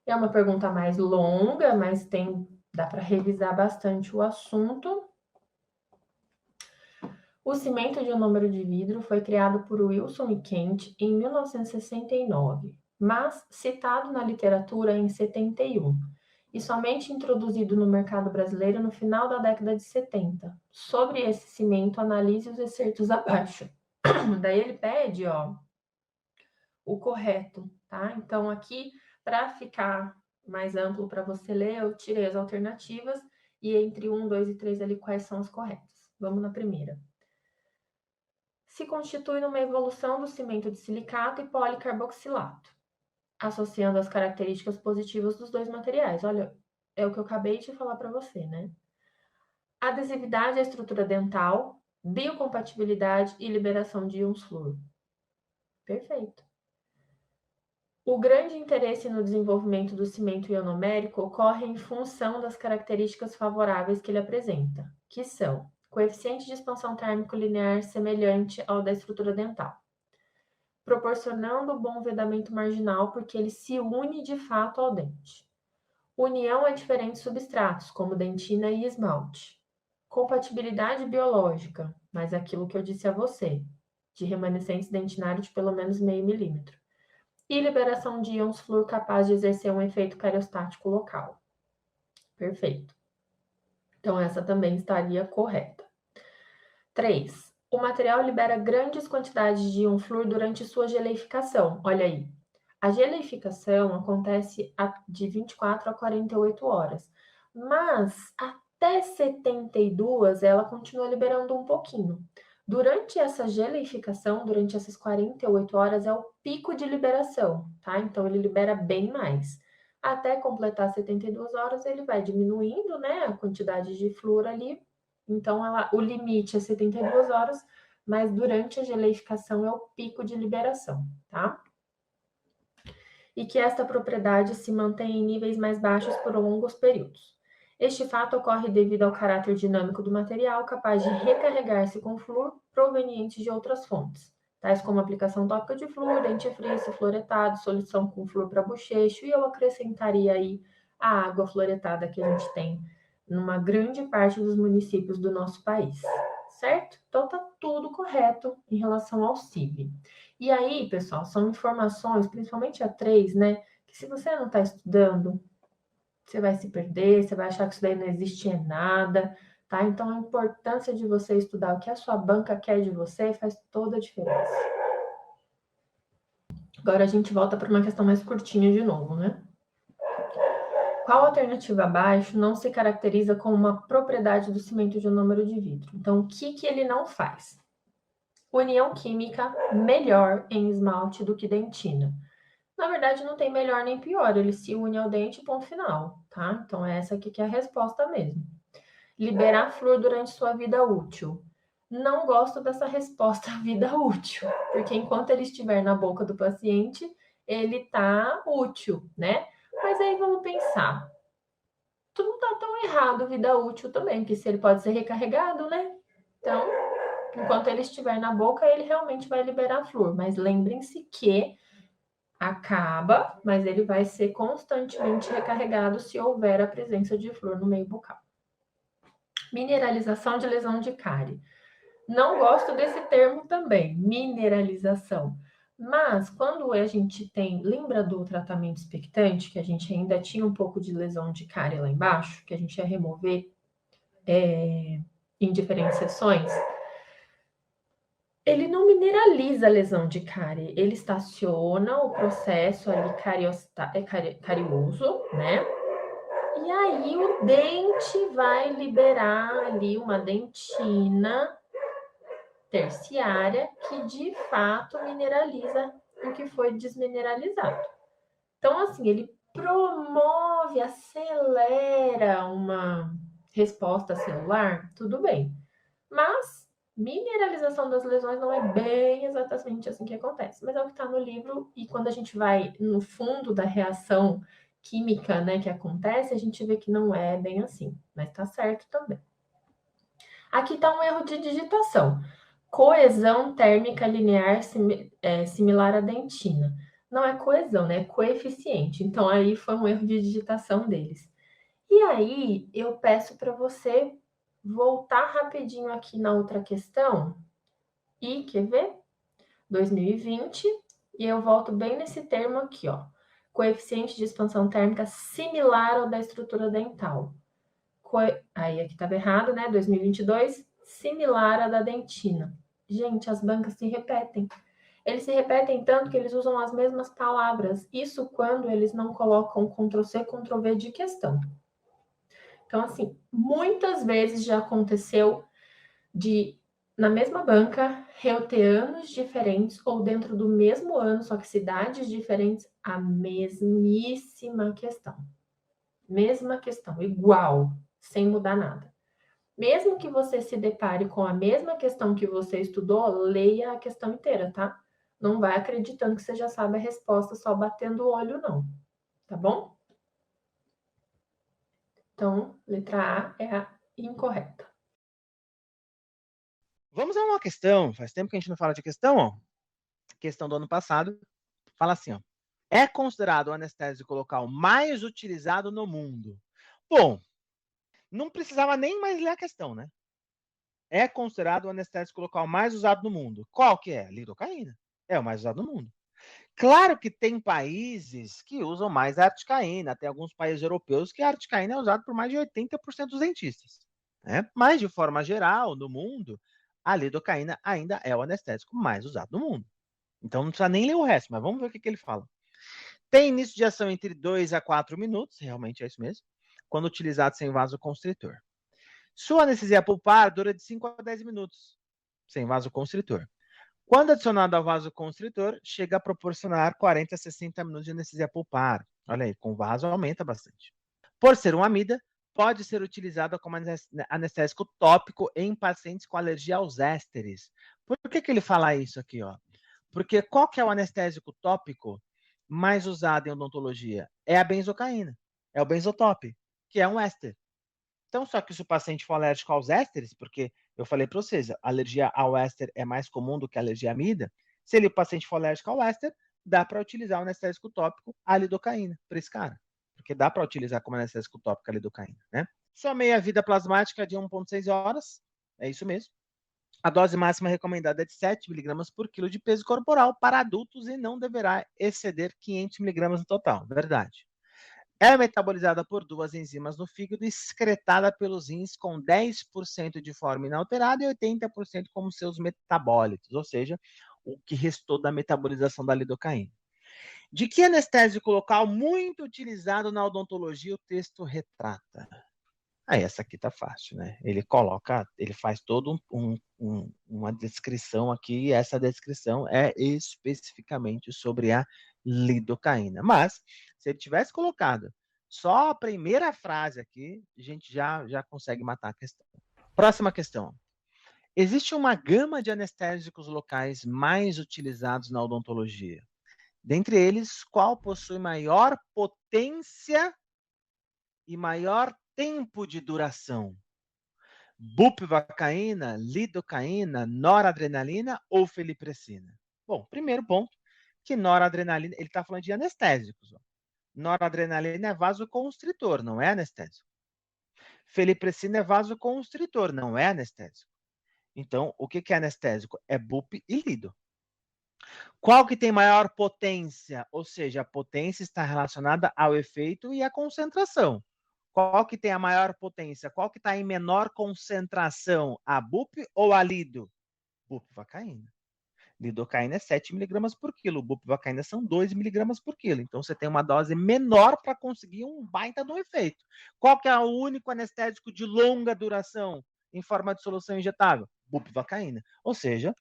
É uma pergunta mais longa, mas dá para revisar bastante o assunto. O cimento de monômero de vidro foi criado por Wilson e Kent em 1969, mas citado na literatura em 71 e somente introduzido no mercado brasileiro no final da década de 70. Sobre esse cimento, analise os excertos abaixo. Daí ele pede, o correto, tá? Então aqui, para ficar mais amplo para você ler, eu tirei as alternativas e entre 1, 2 e 3 ali quais são as corretas. Vamos na primeira. Se constitui numa evolução do cimento de silicato e policarboxilato, associando as características positivas dos dois materiais. Olha, é o que eu acabei de falar para você, né? Adesividade à estrutura dental, biocompatibilidade e liberação de íons flúor. Perfeito. O grande interesse no desenvolvimento do cimento ionomérico ocorre em função das características favoráveis que ele apresenta, que são coeficiente de expansão térmico linear semelhante ao da estrutura dental, proporcionando bom vedamento marginal porque ele se une de fato ao dente. União a diferentes substratos, como dentina e esmalte. Compatibilidade biológica, mas aquilo que eu disse a você, de remanescentes dentinários de pelo menos meio milímetro. E liberação de íons flúor capaz de exercer um efeito cariostático local. Perfeito. Então, essa também estaria correta. 3. O material libera grandes quantidades de íon flúor durante sua geleificação. Olha aí. A geleificação acontece de 24 a 48 horas, mas até 72 ela continua liberando um pouquinho. Durante essa geleificação, durante essas 48 horas, é o pico de liberação, tá? Então, ele libera bem mais. Até completar 72 horas, ele vai diminuindo, né, a quantidade de flúor ali. Então, o limite é 72 horas, mas durante a geleificação é o pico de liberação, tá? E que esta propriedade se mantém em níveis mais baixos por longos períodos. Este fato ocorre devido ao caráter dinâmico do material, capaz de recarregar-se com flúor proveniente de outras fontes, tais como aplicação tópica de flúor, dentifrício, fluoretado, solução com flúor para bochecho, e eu acrescentaria aí a água fluoretada que a gente tem numa grande parte dos municípios do nosso país, certo? Então tá tudo correto em relação ao CIB. E aí, pessoal, são informações, principalmente a 3, né? Que se você não está estudando, você vai se perder, você vai achar que isso daí não existe em nada, tá? Então, a importância de você estudar o que a sua banca quer de você faz toda a diferença. Agora a gente volta para uma questão mais curtinha de novo, né? Qual alternativa abaixo não se caracteriza como uma propriedade do cimento de monômero de vidro? Então, o que ele não faz? União química melhor em esmalte do que dentina. Na verdade, não tem melhor nem pior, ele se une ao dente, ponto final, tá? Então, essa aqui que é a resposta mesmo. Liberar flúor durante sua vida útil. Não gosto dessa resposta vida útil, porque enquanto ele estiver na boca do paciente, ele tá útil, né? Mas aí vamos pensar. Tudo não tá tão errado vida útil também, porque se ele pode ser recarregado, né? Então, enquanto ele estiver na boca, ele realmente vai liberar flúor. Mas lembrem-se que acaba, mas ele vai ser constantemente recarregado se houver a presença de flúor no meio bucal. Mineralização de lesão de cárie. Não gosto desse termo também, mineralização. Mas quando a gente tem, lembra do tratamento expectante, que a gente ainda tinha um pouco de lesão de cárie lá embaixo, que a gente ia remover em diferentes sessões? Ele não mineraliza a lesão de cárie, ele estaciona o processo ali carioso, né? E aí o dente vai liberar ali uma dentina terciária que de fato mineraliza o que foi desmineralizado. Então, assim, ele promove, acelera uma resposta celular, tudo bem. Mas mineralização das lesões não é bem exatamente assim que acontece, mas é o que está no livro, e quando a gente vai no fundo da reação química, né, que acontece, a gente vê que não é bem assim, mas tá certo também. Aqui está um erro de digitação. Coesão térmica linear similar à dentina. Não é coesão, né? É coeficiente. Então, aí foi um erro de digitação deles. E aí, eu peço para você voltar rapidinho aqui na outra questão. E, quer ver? 2020. E eu volto bem nesse termo aqui, ó. Coeficiente de expansão térmica similar ao da estrutura dental. Aí aqui estava errado, né? 2022, similar à da dentina. Gente, as bancas se repetem. Eles se repetem tanto que eles usam as mesmas palavras. Isso quando eles não colocam Ctrl+C, Ctrl+V de questão. Então, assim, muitas vezes já aconteceu de, na mesma banca, eu ter anos diferentes ou dentro do mesmo ano, só que cidades diferentes, a mesmíssima questão. Mesma questão, igual, sem mudar nada. Mesmo que você se depare com a mesma questão que você estudou, leia a questão inteira, tá? Não vai acreditando que você já sabe a resposta só batendo o olho, não. Tá bom? Então, letra A é a incorreta. Vamos a uma questão. Faz tempo que a gente não fala de questão, ó. Questão do ano passado. Fala assim, ó. É considerado o anestésico local mais utilizado no mundo. Bom, não precisava nem mais ler a questão, né? É considerado o anestésico local mais usado no mundo. Qual que é? Lidocaína. É o mais usado no mundo. Claro que tem países que usam mais a articaína. Tem alguns países europeus que a articaína é usada por mais de 80% dos dentistas. Né? Mas, de forma geral, no mundo, a lidocaína ainda é o anestésico mais usado no mundo. Então, não precisa nem ler o resto, mas vamos ver o que ele fala. Tem início de ação entre 2 a 4 minutos, realmente é isso mesmo, quando utilizado sem vasoconstritor. Sua anestesia pulpar dura de 5 a 10 minutos, sem vasoconstritor. Quando adicionado ao vasoconstritor, chega a proporcionar 40 a 60 minutos de anestesia pulpar. Olha aí, com vaso aumenta bastante. Por ser um amida, pode ser utilizado como anestésico tópico em pacientes com alergia aos ésteres. Por que ele fala isso aqui, ó? Porque qual que é o anestésico tópico mais usado em odontologia? É a benzocaína, é o benzotope, que é um éster. Então, só que se o paciente for alérgico aos ésteres, porque eu falei para vocês, a alergia ao éster é mais comum do que a alergia à amida, se o paciente for alérgico ao éster, dá para utilizar o anestésico tópico, a lidocaína, para esse cara. Porque dá para utilizar como anestésico tópico a lidocaína, né? Sua meia-vida plasmática de 1,6 horas, é isso mesmo. A dose máxima recomendada é de 7 miligramas por quilo de peso corporal para adultos e não deverá exceder 500 miligramas no total. Verdade. É metabolizada por duas enzimas no fígado e excretada pelos rins com 10% de forma inalterada e 80% como seus metabólitos, ou seja, o que restou da metabolização da lidocaína. De que anestésico local muito utilizado na odontologia o texto retrata? Essa aqui tá fácil, né? Ele coloca, ele faz todo uma descrição aqui, e essa descrição é especificamente sobre a lidocaína. Mas, se ele tivesse colocado só a primeira frase aqui, a gente já consegue matar a questão. Próxima questão. Existe uma gama de anestésicos locais mais utilizados na odontologia. Dentre eles, qual possui maior potência e maior tempo de duração? Bupivacaína, lidocaína, noradrenalina ou felipressina? Bom, primeiro ponto, que noradrenalina, ele está falando de anestésicos. Ó. Noradrenalina é vasoconstritor, não é anestésico. Felipressina é vasoconstritor, não é anestésico. Então, o que é anestésico? É bup e lido. Qual que tem maior potência? Ou seja, a potência está relacionada ao efeito e à concentração. Qual que tem a maior potência? Qual que está em menor concentração? A BUP ou a lido? Bupivacaína. Lidocaína é 7 miligramas por quilo. Bupivacaína são 2 miligramas por quilo. Então, você tem uma dose menor para conseguir um baita do efeito. Qual que é o único anestésico de longa duração em forma de solução injetável? Bupivacaína. Ou seja,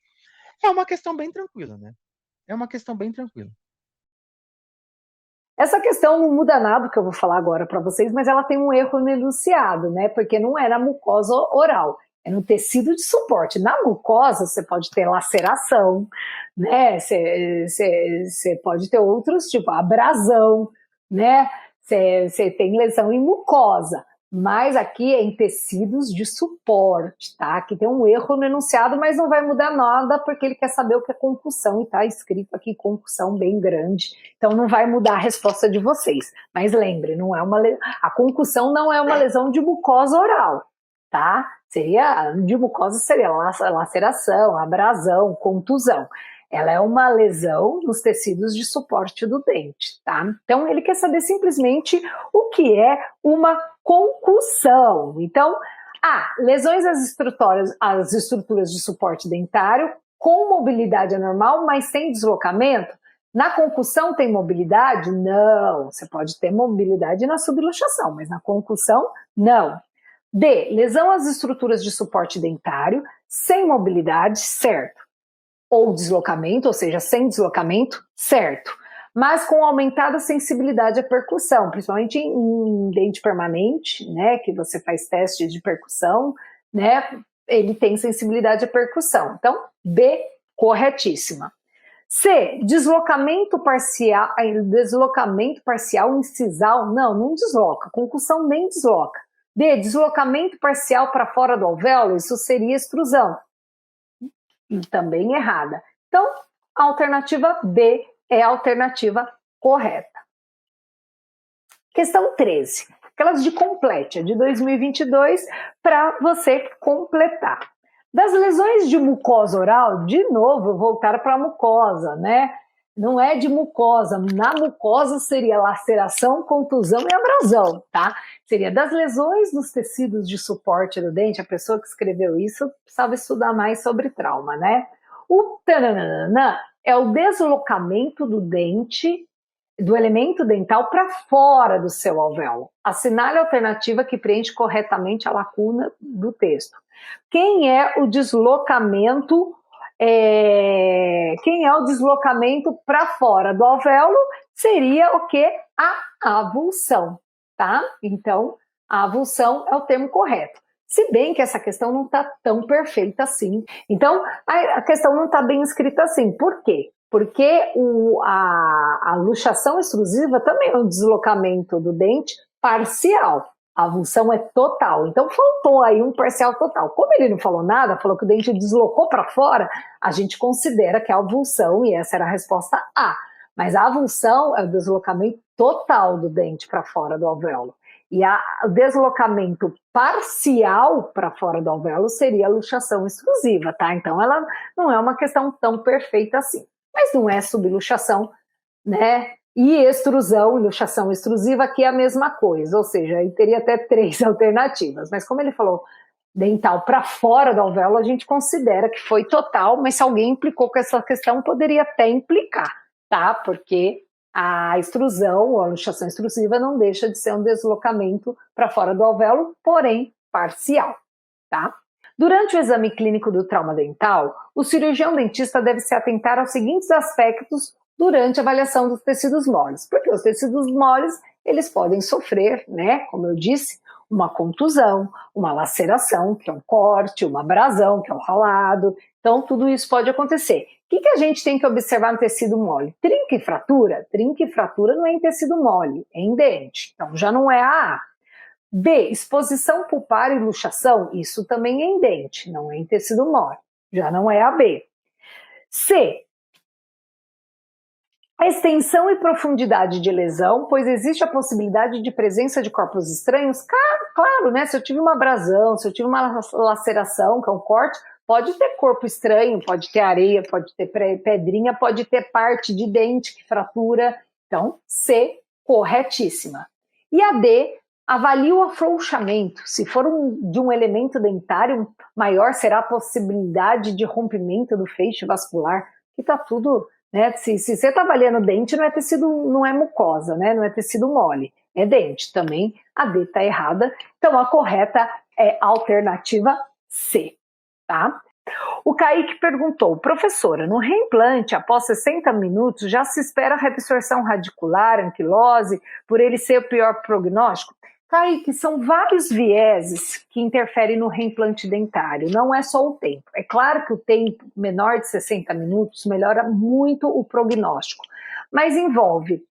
é uma questão bem tranquila, né? É uma questão bem tranquila. Essa questão não muda nada que eu vou falar agora para vocês, mas ela tem um erro no enunciado, né? Porque não é na mucosa oral, é no tecido de suporte. Na mucosa você pode ter laceração, né? Você pode ter outros, tipo abrasão, né? Você tem lesão em mucosa. Mas aqui é em tecidos de suporte, tá? Aqui tem um erro no enunciado, mas não vai mudar nada, porque ele quer saber o que é concussão, e tá escrito aqui concussão bem grande, então não vai mudar a resposta de vocês. Mas lembre, a concussão não é uma lesão de mucosa oral, tá? De mucosa seria laceração, abrasão, contusão. Ela é uma lesão nos tecidos de suporte do dente, tá? Então, ele quer saber simplesmente o que é uma concussão. Então, lesões às estruturas de suporte dentário com mobilidade anormal, mas sem deslocamento. Na concussão tem mobilidade? Não. Você pode ter mobilidade na subluxação, mas na concussão, não. D. Lesão às estruturas de suporte dentário sem mobilidade, certo. Ou deslocamento, ou seja, sem deslocamento, certo. Mas com aumentada sensibilidade à percussão, principalmente em dente permanente, né, que você faz teste de percussão, né, ele tem sensibilidade à percussão. Então, B, corretíssima. C, deslocamento parcial incisal, não desloca, concussão nem desloca. D, deslocamento parcial para fora do alvéolo, isso seria extrusão. E também errada. Então, a alternativa B é a alternativa correta. Questão 13. Aquelas de complete, de 2022, para você completar. Das lesões de mucosa oral, de novo, voltar para a mucosa, né? Não é de mucosa. Na mucosa seria laceração, contusão e abrasão, tá? Seria das lesões nos tecidos de suporte do dente. A pessoa que escreveu isso precisava estudar mais sobre trauma, né? O tananana é o deslocamento do dente, do elemento dental para fora do seu alvéolo. Assinale a alternativa que preenche corretamente a lacuna do texto. Quem é o deslocamento para fora do alvéolo? Seria o que? A avulsão, tá? Então, a avulsão é o termo correto. Se bem que essa questão não está tão perfeita assim. Então, a questão não está bem escrita assim. Por quê? Porque a luxação extrusiva também é um deslocamento do dente parcial. A avulsão é total. Então, faltou aí um parcial total. Como ele não falou nada, falou que o dente deslocou para fora, a gente considera que é a avulsão, e essa era a resposta A. Mas a avulsão é o deslocamento total do dente para fora do alvéolo. E o deslocamento parcial para fora do alvéolo seria a luxação extrusiva, tá? Então, ela não é uma questão tão perfeita assim. Mas não é subluxação, né? E extrusão, luxação extrusiva, aqui é a mesma coisa, ou seja, aí teria até 3 alternativas. Mas como ele falou dental para fora do alvéolo, a gente considera que foi total, mas se alguém implicou com essa questão, poderia até implicar, tá? Porque a extrusão, ou a luxação extrusiva, não deixa de ser um deslocamento para fora do alvéolo, porém parcial, tá? Durante o exame clínico do trauma dental, o cirurgião dentista deve se atentar aos seguintes aspectos durante a avaliação dos tecidos moles, porque os tecidos moles, eles podem sofrer, né, como eu disse, uma contusão, uma laceração, que é um corte, uma abrasão, que é um ralado, então tudo isso pode acontecer. O que a gente tem que observar no tecido mole? Trinca e fratura? Trinca e fratura não é em tecido mole, é em dente, então já não é a A. B, exposição pulpar e luxação, isso também é em dente, não é em tecido mole, já não é a B. C, a extensão e profundidade de lesão, pois existe a possibilidade de presença de corpos estranhos, claro, né? Se eu tive uma abrasão, se eu tive uma laceração, que é um corte, pode ter corpo estranho, pode ter areia, pode ter pedrinha, pode ter parte de dente que fratura. Então, C, corretíssima. E a D, avalie o afrouxamento. Se for de um elemento dentário maior, será a possibilidade de rompimento do feixe vascular, que está tudo, né? Se você está avaliando dente, não é tecido, não é mucosa, né? Não é tecido mole, é dente. Também a D está errada. Então a correta é a alternativa C, tá? O Kaique perguntou, professora, no reimplante, após 60 minutos, já se espera reabsorção radicular, anquilose, por ele ser o pior prognóstico? Kaique, são vários vieses que interferem no reimplante dentário, não é só o tempo. É claro que o tempo menor de 60 minutos melhora muito o prognóstico, mas envolve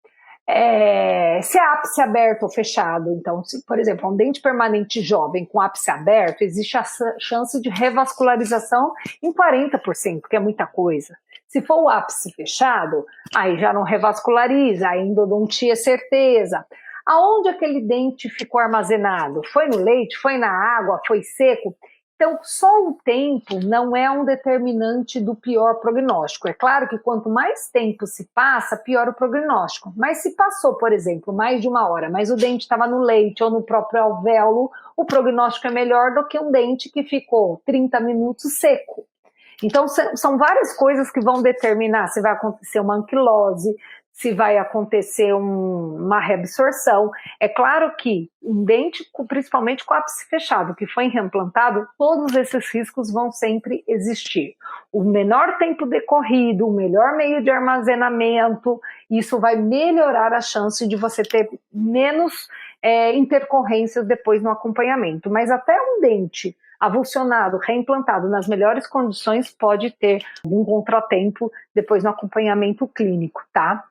Se é ápice aberto ou fechado, então, se, por exemplo, um dente permanente jovem com ápice aberto, existe a chance de revascularização em 40%, que é muita coisa. Se for o ápice fechado, aí já não revasculariza, a endodontia é certeza. Aonde aquele dente ficou armazenado? Foi no leite? Foi na água? Foi seco? Então, só o tempo não é um determinante do pior prognóstico. É claro que quanto mais tempo se passa, pior o prognóstico. Mas se passou, por exemplo, mais de 1 hora, mas o dente estava no leite ou no próprio alvéolo, o prognóstico é melhor do que um dente que ficou 30 minutos seco. Então, são várias coisas que vão determinar se vai acontecer uma anquilose, se vai acontecer uma reabsorção. É claro que um dente, principalmente com ápice fechado, que foi reimplantado, todos esses riscos vão sempre existir. O menor tempo decorrido, o melhor meio de armazenamento, isso vai melhorar a chance de você ter menos intercorrências depois no acompanhamento. Mas até um dente avulsionado, reimplantado nas melhores condições, pode ter algum contratempo depois no acompanhamento clínico, tá?